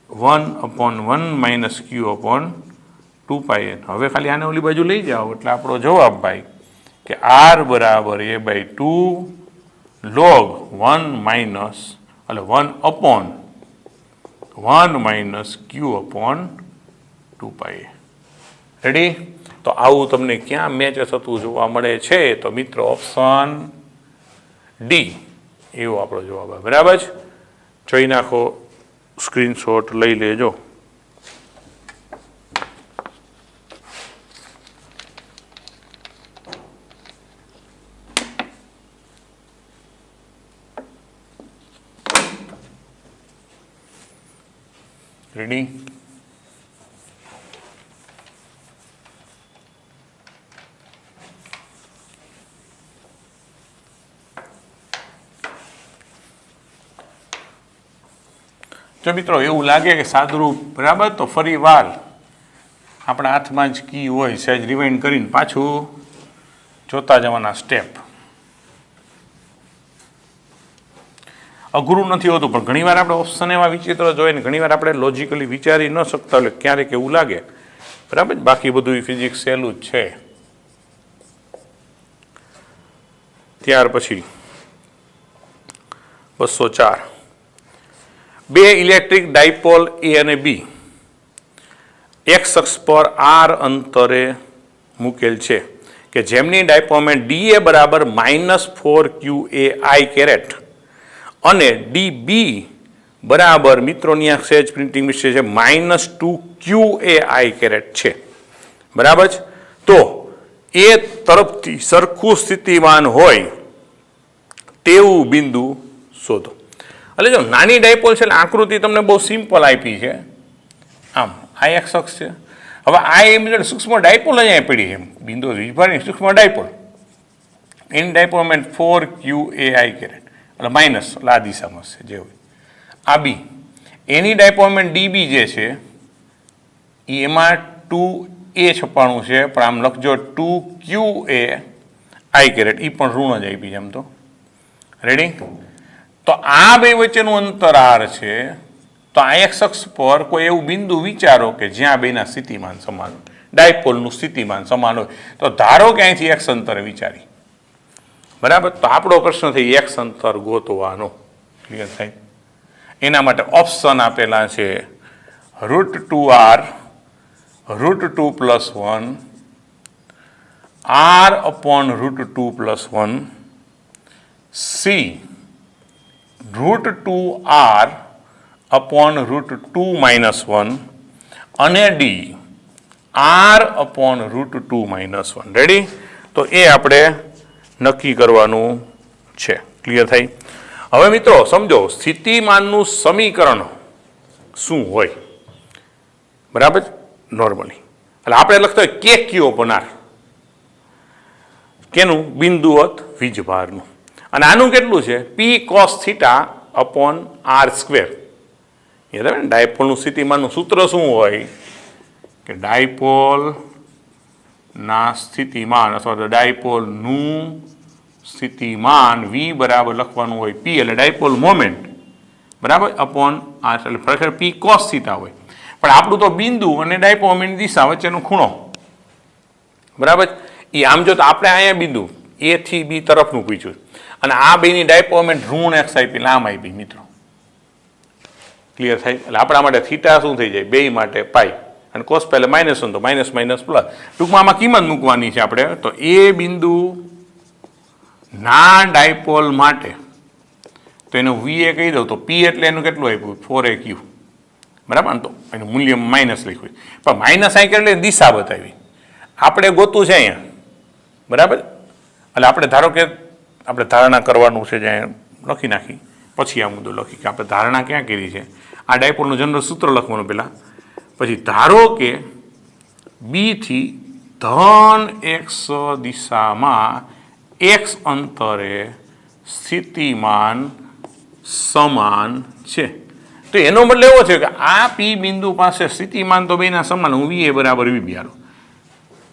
1/1 માઇનસ q/2πa. હવે ખાલી આને ઓલી બાજુ લઈ જાઓ એટલે આપણો જવાબ ભાઈ કે r બરાબર a/2 log 1 માઇનસ એટલે 1/1 માઇનસ q/2πa. રેડી? તો આવું તમને ક્યાં મેચ થતું જોવા મળે છે? તો મિત્રો ઓપ્શન ડી એવો આપણો જવાબ આવે. બરાબર છે? જોઈ નાખો, સ્ક્રીનશોટ લઈ લેજો. રેડી? જો મિત્રો એવું લાગે કે સાદુરૂપ બરાબર, તો ફરી વાર આપણા હાથમાં જ કી હોય, સહેજ રિવાઇન્ડ કરીને પાછું જોતા જવાના સ્ટેપ. અઘરું નથી હોતું, પણ ઘણીવાર આપણે ઓપ્શન એવા વિચિત્ર જોઈએ ને ઘણીવાર આપણે લોજિકલી વિચારી ન શકતા, એટલે ક્યારેક એવું લાગે. બરાબર? બાકી બધું ફિઝિક્સ સહેલું જ છે. ત્યાર પછી 204 બે ઇલેક્ટ્રિક ડાયપોલ એ અને બી એક્સ અક્ષ પર આર અંતરે મૂકેલ છે કે જેમની ડાયપોલ મોમેન્ટ ડી એ બરાબર -4qa કેરેટ અને ડીબી બરાબર મિત્રોની આ સેજ પ્રિન્ટિંગ મિસ્ટેક છે -2qa કેરેટ છે. બરાબર છે? તો એ તરફથી સરખું સ્થિતિમાન હોય તેવું બિંદુ શોધો. એટલે જો નાની ડાયપોલ છે એટલે આકૃતિ તમને બહુ સિમ્પલ આપી છે. આમ આ એક્સ અક્ષ છે. હવે આ એમ સૂક્ષ્મ ડાયપોલ અહીંયા પડી છે, બિંદુ વિભાગની સૂક્ષ્મ ડાયપોલ, એની ડાયપોલ મોમેન્ટ 4qa કેરેટ એટલે માઇનસ એટલે આ દિશામાં છે જે હોય. આ બી એની ડાયપોલ મોમેન્ટ ડીબી જે છે એ એમાં 2a છપાણું છે, પણ આમ લખજો 2qa કેરેટ, એ પણ ઋણ જ આપી છે આમ તો. રેડી? તો આ બે વચ્ચેનું અંતર આર છે. તો આ એક્સ અક્ષ પર કોઈ એવું બિંદુ વિચારો કે જ્યાં બેના સ્થિતિમાન સમાન હોય, ડાયપોલનું સ્થિતિમાન સમાન હોય. તો ધારો કે અહીંથી એક્સ અંતરે વિચારી. બરાબર? તો આપણો પ્રશ્ન થઈ એક્સ અંતર ગોતવાનો. ક્લિયર થાય? એના માટે ઓપ્શન આપેલા છે √2r √2 + 1 r/√2 + 1 c √2r √2 - 1 અને ડી r/√2 - 1. રેડી? તો એ આપણે નક્કી કરવાનું છે. ક્લિયર થાય? હવે મિત્રો સમજો, સ્થિતિમાનનું સમીકરણ શું હોય, બરાબર, નોર્મલી. એટલે આપણે લખતા હોય કે ક્યુ અપોન આર, કેનું? બિંદુવત વીજભારનું. અને આનું કેટલું છે? P cos theta upon r square. યાદ આવે ને, ડાયપોલનું સ્થિતિમાનનું સૂત્ર શું હોય કે ડાયપોલ ના સ્થિતિમાન અથવા તો ડાયપોલનું સ્થિતિમાન વી બરાબર લખવાનું હોય પી એટલે ડાયપોલ મોમેન્ટ, બરાબર, અપોન આર એટલે ખરેખર પી કોસ થીટા હોય, પણ આપણું તો બિંદુ અને ડાયપોલ મોમેન્ટ દિશા વચ્ચેનો ખૂણો, બરાબર, એ આમ જો તો આપણે અહીંયા બિંદુ એ થી બી તરફનું પૂછ્યું અને આ બેની ડાયપોલ મોમેન્ટ ઋણ એક્સ આપી આમ આપી મિત્રો, ક્લિયર થાય? એટલે આપણા માટે થીટા શું થઈ જાય? બે માટે પાઈ અને કોસ પહેલે માઇનસ તો માઇનસ માઇનસ પ્લસ. ટૂંકમાં આમાં કિંમત મૂકવાની છે આપણે. તો એ બિંદુ ના ડાયપોલ માટે તો એનું વી એ કહી દઉં તો પી એટલે એનું કેટલું આપ્યું? 4AQ, બરાબર. તો એનું મૂલ્ય માઇનસ લખ્યું, પણ માઇનસ અહીં એટલે દિશા બતાવી. આપણે ગોતું છે અહીંયા, બરાબર. એટલે આપણે ધારો કે આપણે ધારણા કરવાનું છે, જ્યાં લખી નાખી પછી આ મુદ્દો લખી કે આપણે ધારણા ક્યાં કરી છે. આ ડાયપોલનું જનરલ સૂત્ર લખવાનું પહેલાં, પછી ધારો કે બી થી ધન એક્સ દિશામાં એક્સ અંતરે સ્થિતિમાન સમાન છે. તો એનો મતલબ એવો છે કે આ પી બિંદુ પાસે સ્થિતિમાન તો બેના સમાન, હું વી એ બરાબર વી બી હાલો.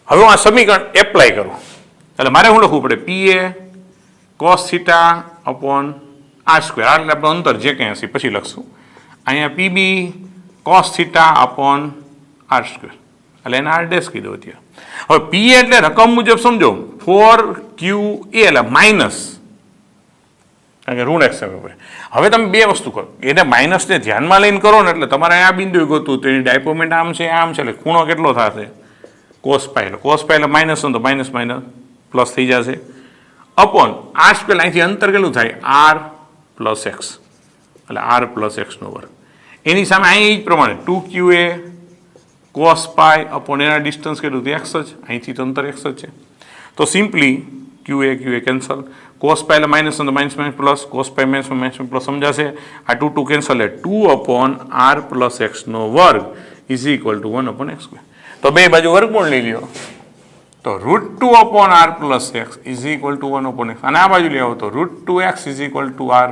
હવે હું આ સમીકરણ એપ્લાય કરું એટલે મારે શું લખવું પડે? P a cos theta upon r square, એટલે આપણે અંતર જે કંઈ હશે પછી લખશું. અહીંયા p b cos theta upon r square, એટલે એને આર ડેશ કીધું અત્યારે. હવે પી એટલે રકમ મુજબ સમજો 4QA એટલે માઇનસ, કારણ કે ઋણ એક્સ. હવે તમે બે વસ્તુ કરો, એને માઇનસને ધ્યાનમાં લઈને કરો ને એટલે તમારે આ બિંદુ ગોતું તો એની ડાયપોમેન્ટ આમ છે આમ છે, એટલે ખૂણો કેટલો થશે? કોસ પાઈ. એટલે કોસ પાઈ એટલે માઇનસ તો માઇનસ માઇનસ પ્લસ થઈ જશે અપોન આર સ્ક્વેર. અહીંથી અંતર કેટલું થાય? આર પ્લસ એક્સ, એટલે આર પ્લસ એક્સનો વર્ગ. એની સામે અહીં એ જ પ્રમાણે 2QA કોસ પાઈ અપોન એના ડિસ્ટન્સ કેટલું? એક્સ જ, અહીંથી તો અંતર એક્સ જ છે. તો સિમ્પલી QA કેન્સલ, કોસ પાઈ એટલે માઇનસ તો minus minus plus, cos pi minus minus plus સમજાશે. આ 2 કેન્સલ એટલે 2 અપોન આર પ્લસ એક્સનો વર્ગ is equal to 1 upon x square. તો બે બાજુ વર્ગમૂળ લઈ લ્યો તો √2 upon R plus x is equal to 1 upon x. અને આ બાજુ લઈ આવો તો √2x is equal to R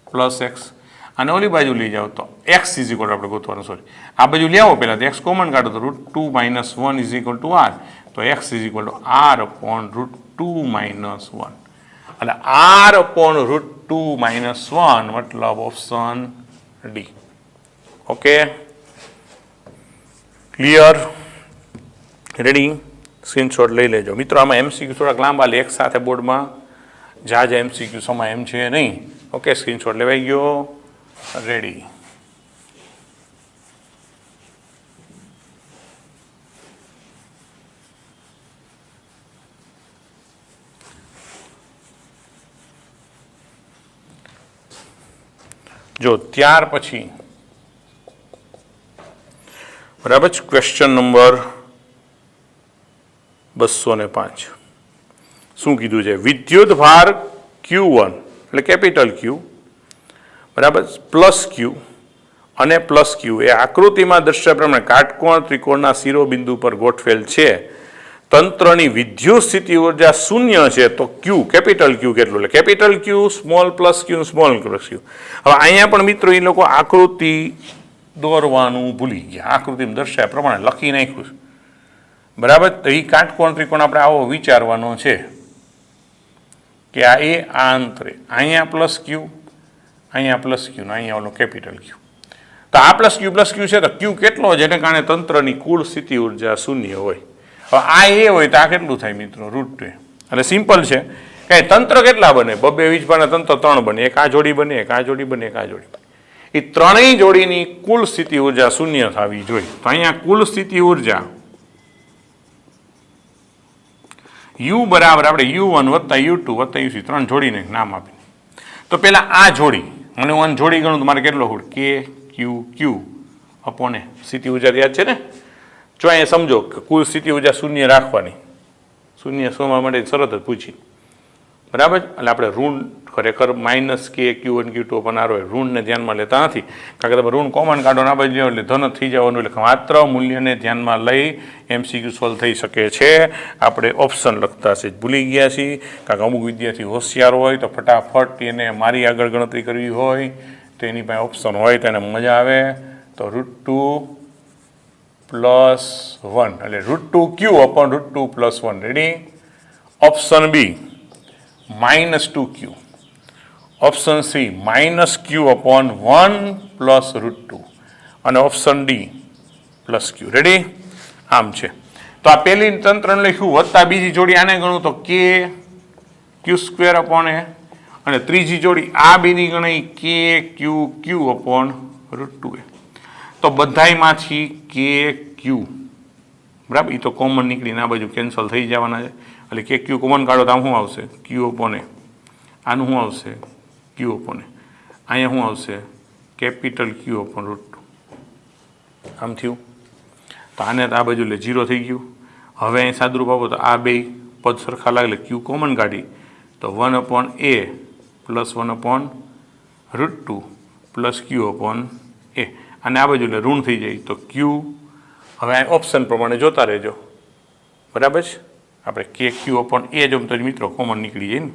plus x. અને ઓલી બાજુ લઈ જાઓ તો એક્સ ઇઝ ઇક્વલ આપણે ગોતવાનું, સોરી આ બાજુ લઈ આવો પહેલાં તો એક્સ કોમન કાઢો તો √2 - 1 ઇઝ ઇક્વલ ટુ આર, તો x is equal to R upon √2 - 1. એટલે આર અપોન √2 - 1 મતલબ option D. Okay, clear, ready? Screenshot લઈ લેજો મિત્રો. આમાં એમસીક્યુ થોડાક લાંબા લે, એક સાથે બોર્ડમાં જ્યાં એમસીક્યુ સમય એમ છે નહીં. ઓકે, સ્ક્રીનશોટ લેવાઈ ગયો, રેડી? જો ત્યાર પછી બરાબર છે, ક્વેશ્ચન નંબર 205 શું કીધું છે? વિદ્યુત ભાર Q1 એટલે કેપિટલ Q, બરાબર, પ્લસ Q અને પ્લસ Q એ આકૃતિમાં દર્શાવ્યા પ્રમાણે કાટકોણ ત્રિકોણના શિરોબિંદુ પર ગોઠવેલ છે. તંત્રની વિદ્યુત સ્થિતિ ઉર્જા શૂન્ય છે તો Q કેપિટલ Q કેટલું? એટલે capital Q small plus Q small plus Q. હવે અહીંયા પણ મિત્રો એ લોકો આકૃતિ દોરવાનું ભૂલી ગયા, આકૃતિમાં દર્શાવ્યા પ્રમાણે લખી નાખ્યું છે, બરાબર. તો એ કાટકોણ ત્રિકોણ આપણે આવો વિચારવાનો છે કે આ એ આ અંતરે અહીંયા પ્લસ Q, અહીંયા પ્લસ Q ને અહીંયા ઓલો કેપિટલ Q. તો આ પ્લસ Q છે તો Q કેટલો? જેને કારણે તંત્રની કુલ સ્થિતિ ઉર્જા શૂન્ય હોય. હવે આ એ હોય તો આ કેટલું થાય મિત્રો? √2. એટલે સિમ્પલ છે કે તંત્ર કેટલા બને? બબે વીજભારના તંત્ર 3 બને, એક આ જોડી બને, એક આ જોડી બને, એક આ જોડી બને. એ ત્રણેય જોડીની કુલ સ્થિતિ ઉર્જા શૂન્ય થવી જોઈએ. તો અહીંયા કુલ સ્થિતિ ઉર્જા U બરાબર આપણે U1 વત્તા U2 વત્તા U3 ત્રણ જોડીને નામ આપીને. તો પહેલા આ જોડી, મને હું જોડી ગણું તો મારે કેટલો હોડ? K Q અપોન એ. સ્થિતિ ઉર્જા યાદ છે ને? જો અહીંયા સમજો કે કુલ સ્થિતિ ઉર્જા શૂન્ય રાખવાની, શૂન્ય શોધવા માટે શરત જ પૂછી. બરાબર. એટલે આપણે ઋણ ખરેખર માઇનસ કે Q1 Q2 અપોન R હોય, ઋણને ધ્યાનમાં લેતા નથી, કારણ કે તમે ઋણ કોમન કાઢો ના બાજુ એટલે ધન થઈ જવાનું, એટલે માત્ર મૂલ્યને ધ્યાનમાં લઈ MCQ સોલ્વ થઈ શકે છે. આપણે ઓપ્શન લખતા છે ભૂલી ગયા છીએ, કારણ કે અમુક વિદ્યાર્થી હોશિયાર હોય તો ફટાફટ એને મારી આગળ ગણતરી કરવી હોય તો એની પાસે ઓપ્શન હોય તો એને મજા આવે. તો √2 + 1 એટલે √2Q અપોન √2 + 1. Ready. Option B -2Q. Option C -Q upon 1 + √2 અને ઓપ્શન ડી +Q. રેડી. આમ છે. તો આ પહેલી તંત્રને લખ્યું વત્તા બીજી જોડી આને ગણું તો Q² અપોન A અને ત્રીજી જોડી આ બેની ગણાય KQ અપોન √2A. તો બધાયમાંથી KQ બરાબર, એ તો કોમન નીકળીને આ બાજુ કેન્સલ થઈ જવાના છે, એટલે KQ કોમન કાઢો તો આમ શું આવશે Q અપોન A. આનું શું આવશે Q અપોન A. અહીંયા શું આવશે કેપિટલ Q અપોન √2. આમ થયું. તો આને તો આ બાજુ એટલે 0 થઈ ગયું. હવે અહીં સાદુરૂપ આપો તો આ બે પદ સરખા લાગે એટલે Q કોમન કાઢી તો 1 upon A + 1 upon √2 + Q upon A. અને આ બાજુ એટલે ઋણ થઈ જાય તો Q. હવે આ ઓપ્શન પ્રમાણે જોતા રહેજો. બરાબર છે. આપણે KQ અપોન A જો તો મિત્રો કોમન નીકળી જાય ને,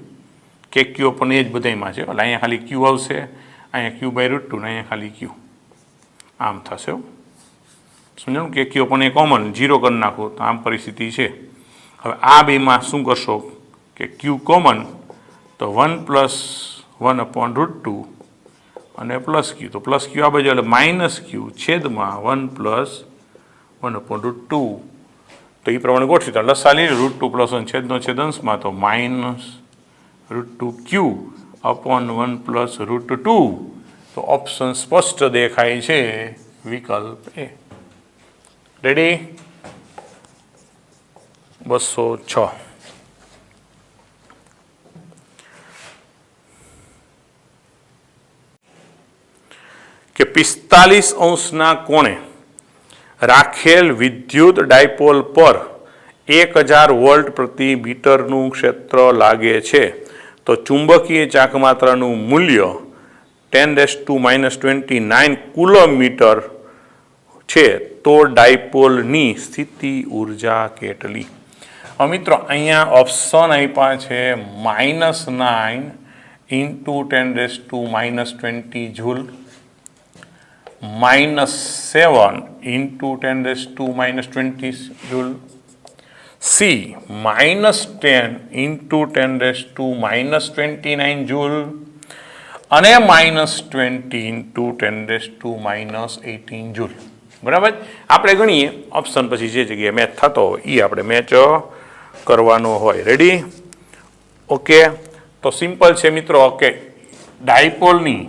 KQ અપોન A જ બધામાં છે, એટલે અહીંયા ખાલી Q આવશે, અહીંયા Q/√2 ને અહીંયા ખાલી Q. આમ થશે. સમજાવું? KQ અપોન A કોમન 0 કરી નાખો તો આમ પરિસ્થિતિ છે. હવે આ બેમાં શું કરશો કે Q કોમન તો 1 + 1 અપોન √2 અને +Q. તો +Q આ બાજુ એટલે -Q છેદમાં 1 + 1 અપોન √2. તો એ પ્રમાણે ગોઠવી તો લસા લઈએ √2 + 1 છેદનો છેદ અંશમાં તો -√2Q અપોન 1 + √2. તો ઓપ્શન સ્પષ્ટ દેખાય છે, વિકલ્પ A. રેડી. 206. કે 45 અંશના કોણે રાખેલ વિદ્યુત ડાયપોલ પર 1000 વોલ્ટ પ્રતિ મીટરનું ક્ષેત્ર લાગે છે તો ચુંબકીય ચાકમાત્રાનું મૂલ્ય 10⁻⁻29 કુલોમીટર છે. તો ડાયપોલની સ્થિતિ ઉર્જા કેટલી? હવે મિત્રો અહીંયા ઓપ્શન આપ્યા છે -9 × 10⁻20 જૂલ, -7 × 10⁻20 જૂલ, સી -10 × 10⁻29 જૂલ અને -20 × 10⁻18 જૂલ. બરાબર. આપણે ગણીએ ઓપ્શન પછી જે જગ્યાએ મેચ થતો હોય એ આપણે મેચ કરવાનો હોય. રેડી. ઓકે. તો સિમ્પલ છે મિત્રો. ઓકે. ડાયપોલની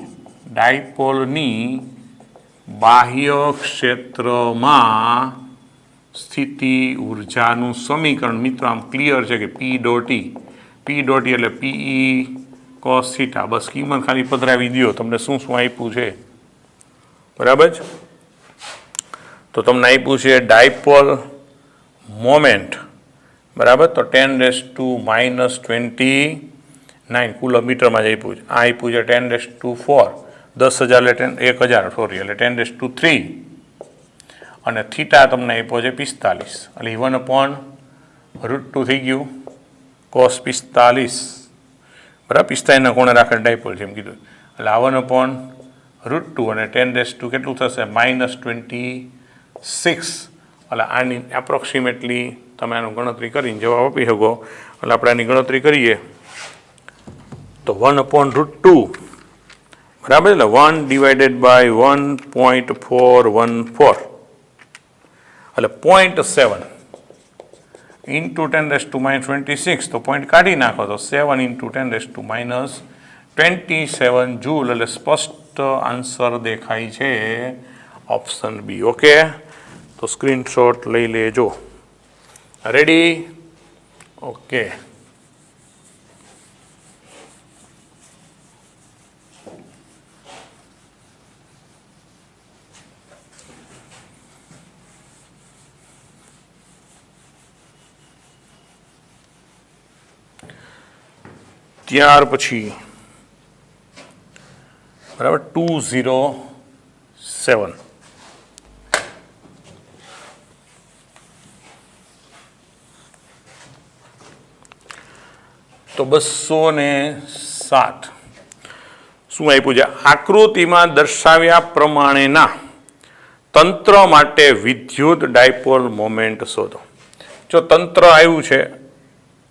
બાહ્ય ક્ષેત્રમાં સ્થિતિ ઉર્જાનું સમીકરણ મિત્રો આમ ક્લિયર છે કે P.E એટલે PE cos θ. બસ કિંમત ખાલી પધરાવી દો. તમને શું શું આપ્યું છે બરાબર જ. તો તમને આપ્યું છે ડાયપોલ મોમેન્ટ બરાબર, તો 10⁻29 કિલોમીટરમાં જ આપ્યું છે. આ આપ્યું છે 10⁻4 10,000 એટલે 1000 સોરી એટલે 10⁻3 અને થીટા તમને આપ્યો છે 45 એટલે 1/√2 થઈ ગયું cos 45 બરાબર. 45ના કોણે રાખેલ ડાયપોલ છે એમ કીધું એટલે આ 1/√2 અને 10⁻2 કેટલું થશે -26. એટલે આની એપ્રોક્સિમેટલી તમે આનું ગણતરી કરીને જવાબ આપી શકો. એટલે આપણે આની ગણતરી કરીએ તો 1/√2 બરાબર એટલે 1/1.414 એટલે 0.7 × 10⁻26. તો પોઈન્ટ કાઢી નાખો તો 7 × 10⁻27 જૂલ. એટલે સ્પષ્ટ આન્સર દેખાય છે ઓપ્શન બી. ઓકે. તો સ્ક્રીનશોટ લઈ લેજો. રેડી. ઓકે. ત્યાર પછી બરાબર 207 તો 207 શું આપ્યું છે? આકૃતિમાં દર્શાવ્યા પ્રમાણેના તંત્ર માટે વિદ્યુત ડાયપોલ મોમેન્ટ શોધો. જો તંત્ર આવ્યું છે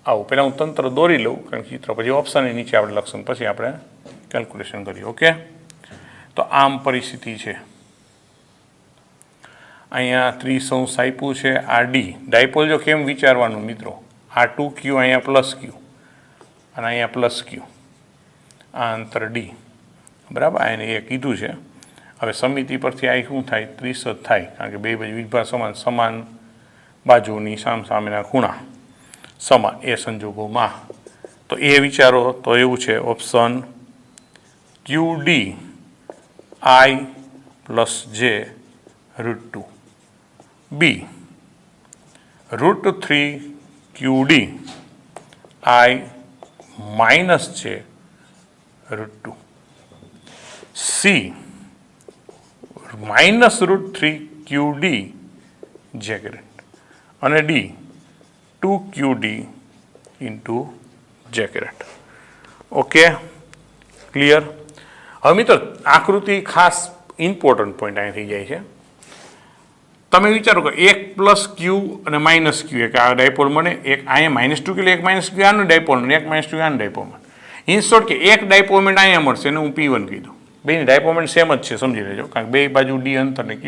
આવું, પહેલાં હું તંત્ર દોરી લઉં કારણ કે ચિત્ર પછી ઓપ્શનની નીચે આપણે લખશું, પછી આપણે કેલ્ક્યુલેશન કરીએ. ઓકે, તો આમ પરિસ્થિતિ છે. અહીંયા 30° આપ્યું છે. આ ડી ડાયપોલ જો કેમ વિચારવાનું મિત્રો, આ 2q અહીંયા +q અને અહીંયા +q, આ અંતર ડી બરાબર. આ એને એ કીધું છે. હવે સમિતિ પરથી આ શું થાય? 30 જ થાય કારણ કે બે બાજુ વિભાગ સમાન બાજુની સામસામેના ખૂણા સમાન. એ સંજોગોમાં તો એ વિચારો તો એવું છે option QD I + j √2, B √3 QD I - j √2, C -√3 QD j અને D 2QD × j. Okay, clear? હવે મિત્રો આકૃતિ ખાસ ઇમ્પોર્ટન્ટ પોઈન્ટ અહીં થઈ જાય છે. તમે વિચારો કે 1 + q અને -q એક આ ડાયપોલ મને, એક અહીંયા -2 કે એક -q આનું ડાયપોલ અને એક -2 આનું ડાયપોલ. ઇન શોર્ટ કે એક ડાયપોલમેન્ટ અહીંયા મળશે એને હું P1 કીધું. બેની ડાયપોલમેન્ટ સેમ જ છે, સમજી લેજો, કારણ કે બે બાજુ ડી અંતર ને q,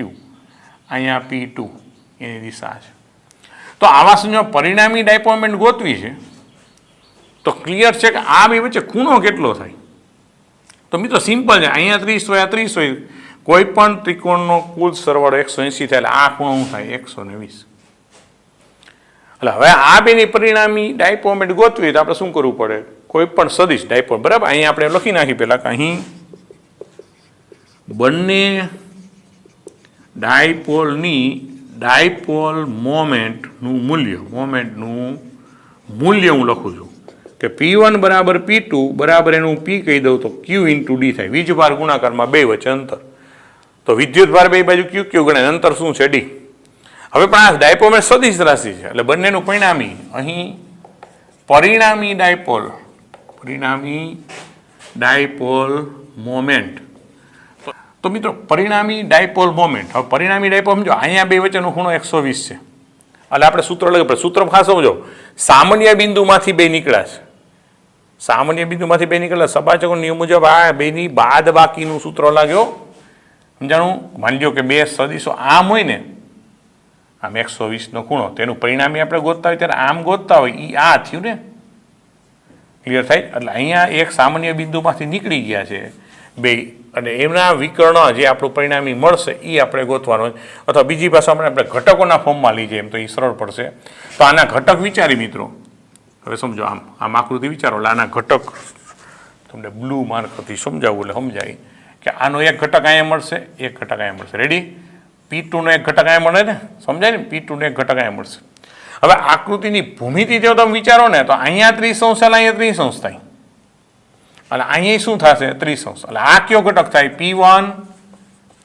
અહીંયા P2 એની દિશા છે. તો આવા સંજોગોમાં પરિણામી ડાયપોલમેન્ટ ગોતવી છે તો ક્લિયર છે કે આ બે વચ્ચે ખૂણો કેટલો થાય. તો મિત્રો સિમ્પલ છે, અહીંયા 30 હોય, આ 30 હોય, કોઈ પણ ત્રિકોણનો કુલ સરવાળો 180 થાય એટલે આ ખૂણો શું થાય? 120. એટલે હવે આ બેની પરિણામી ડાયપોલમેન્ટ ગોતવી તો આપણે શું કરવું પડે? કોઈ પણ સદિશ ડાયપોલ બરાબર. અહીંયા આપણે લખી નાખી પહેલા કે અહીં બંને ડાયપોલની ડાયપોલ મોમેન્ટનું મૂલ્ય હું લખું છું કે P1 = P2 બરાબર એનું P કહી દઉં તો Q × D થાય. વીજભાર ગુણાકારમાં બે વચ્ચે અંતર, તો વિદ્યુત ભાર બે બાજુ Q ગણાય, અંતર શું છે? D. હવે પણ આ ડાયપોલમેન્ટ સદિશ રાશિ છે એટલે બંનેનું પરિણામી અહીં પરિણામી ડાયપોલ મોમેન્ટ. તો મિત્રો પરિણામી ડાયપોલ મોમેન્ટ, હવે પરિણામી ડાયપોલ સમજો અહીંયા બે વચ્ચેનો ખૂણો 120 છે એટલે આપણે સૂત્ર લખે. સૂત્ર ખાસ સમજો, સામાન્ય બિંદુમાંથી બે નીકળ્યા છે, સામાન્ય બિંદુમાંથી બે નીકળ્યા સબાચકો નિયમ મુજબ આ બેની બાદ બાકીનું સૂત્ર લાગ્યો. સમજાણું? માની લો કે બે સદિશો આમ હોય ને, આમ 120નો ખૂણો, તેનું પરિણામી આપણે ગોતતા હોય ત્યારે આમ ગોતતા હોય, એ આ થયું ને. ક્લિયર થાય? એટલે અહીંયા એક સામાન્ય બિંદુમાંથી નીકળી ગયા છે બે, અને એમના વિકર્ણ જે આપણું પરિણામી મળશે એ આપણે ગોતવાનું, અથવા બીજી ભાષામાં આપણે ઘટકોના ફોર્મમાં લઈ જઈએ એમ તો એ સરળ પડશે. તો આના ઘટક વિચારી મિત્રો, હવે સમજો આમ આકૃતિ વિચારો એટલે આના ઘટક તમને બ્લુ માર્કરથી સમજાવવું એટલે સમજાય કે આનો એક ઘટક અહીંયા મળશે, એક ઘટક અહીંયા મળશે. રેડી? P2નો એક ઘટક અહીંયા મળે ને, સમજાય ને? P2નો એક ઘટક અહીંયા મળશે. હવે આકૃતિની ભૂમિતિ જો તમે વિચારો ને તો અહીંયા 30° અહીંયા 30° થાય અને અહીંયા શું થશે? 30°. એટલે આ કયો ઘટક થાય? P1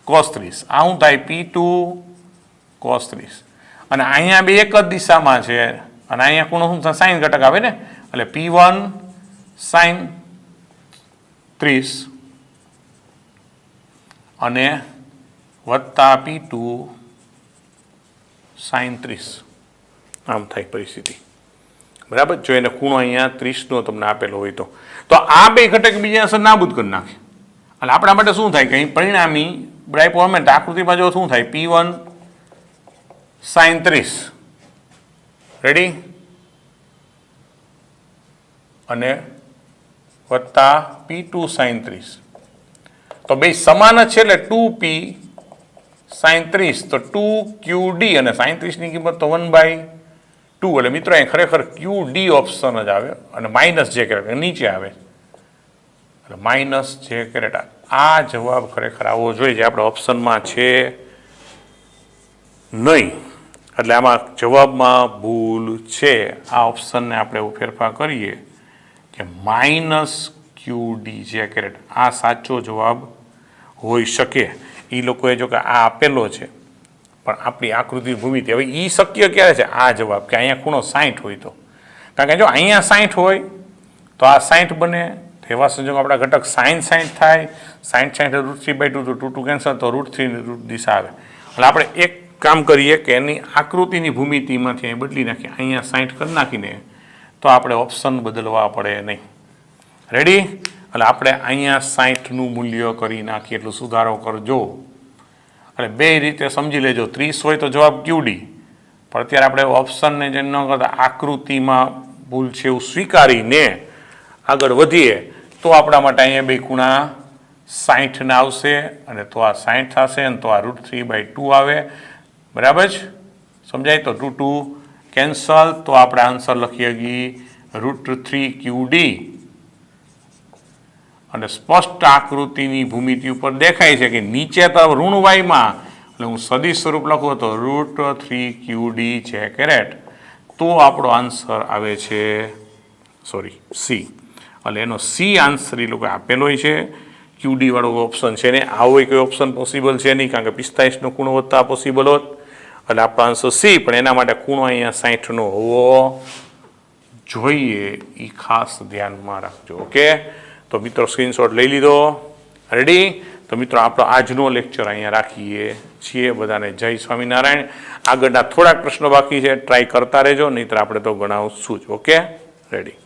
cos 30. આ શું થાય? P2 cos 30. અને અહીંયા બે એક જ દિશામાં છે અને અહીંયા ખૂણો શું થાય? સાઈન ઘટક આવે ને, એટલે P1 sin 30 અને વત્તા P2 sin 30. આમ થાય પરિસ્થિતિ બરાબર. જો એને ખૂણો અહીંયા 30નો તમને આપેલો હોય તો આ બે ઘટક બીજા અસર નાબૂદ કરી નાખે. એટલે આપણા માટે શું થાય કે અહીં પરિણામી ડાયપોલ મોમેન્ટ આકૃતિમાં જો શું થાય? P1 sin 30. રેડી? અને વત્તા P2 sin 30. તો બે સમાન જ છે એટલે 2P sin 30, તો 2QD અને sin 30ની કિંમત તો 1/2. એટલે મિત્રો અહીં ખરેખર QD ઓપ્શન જ આવે અને -j નીચે આવે એટલે -j. આ જવાબ ખરેખર આવવો જોઈએ જે આપણે ઓપ્શનમાં છે નહીં, એટલે આમાં જવાબમાં ભૂલ છે. આ ઓપ્શનને આપણે એવું ફેરફાર કરીએ કે -QD જે કેરેટ આ સાચો જવાબ હોઈ શકે. એ લોકોએ જો કે આ આપેલો છે પણ આપણી આકૃતિ ભૂમિતિ હવે એ શક્ય ક્યારે છે આ જવાબ કે અહીંયા ખૂણો 60 હોય તો, કારણ કે જો અહીંયા 60 હોય તો આ 60 બને, એવા સંજોગો આપણા ઘટક sin60 થાય, sin60 √3/2 તો 2 કેન્સલ તો √3 ની રૂટ દિશા આવે. એટલે આપણે એક કામ કરીએ કે એની આકૃતિની ભૂમિતિમાંથી અહીં બદલી નાખીએ, અહીંયા 60 કરી નાખીને તો આપણે ઓપ્શન બદલવા પડે નહીં. રેડી? એટલે આપણે અહીંયા 60નું મૂલ્ય કરી નાખીએ, એટલું સુધારો કરજો. એટલે બે રીતે સમજી લેજો, 30 હોય તો જવાબ QD, પણ અત્યારે આપણે ઓપ્શનને જે ન કરતા આકૃતિમાં ભૂલ છે એવું સ્વીકારીને આગળ વધીએ તો આપણા માટે અહીંયા બે ખૂણા 60 ના આવશે અને તો આ 60 થશે અને તો આ √3/2 આવે. બરાબર જ સમજાય? તો 2 કેન્સલ તો આપણે આન્સર લખીએ √3QD અને સ્પષ્ટ આકૃતિની ભૂમિતિ ઉપર દેખાય છે કે નીચે તરફ ઋણ વાયમાં, એટલે હું સદિશ સ્વરૂપ લખું તો √3QD છે કેરેટ, તો આપણો આન્સર આવે છે C. એટલે એનો C આન્સર એ લોકો આપેલો છે. QD વાળો ઓપ્શન છે ને, આવો કોઈ ઓપ્શન પોસિબલ છે નહીં, કારણ કે 45નો ખૂણો વધતા પોસિબલ હોત. એટલે આપણો આન્સર C, પણ એના માટે ખૂણો અહીંયા 60નો હોવો જોઈએ, એ ખાસ ધ્યાનમાં રાખજો. ઓકે, તો મિત્રો સ્ક્રીનશોટ લઈ લીધો. રેડી? તો મિત્રો આપણો આજનો લેક્ચર અહીંયા રાખીએ છીએ. બધાને જય સ્વામિનારાયણ. આગળના થોડાક પ્રશ્નો બાકી છે, ટ્રાય કરતા રહેજો, નહીંતર આપણે તો ગણાવશું જ. Okay, ready?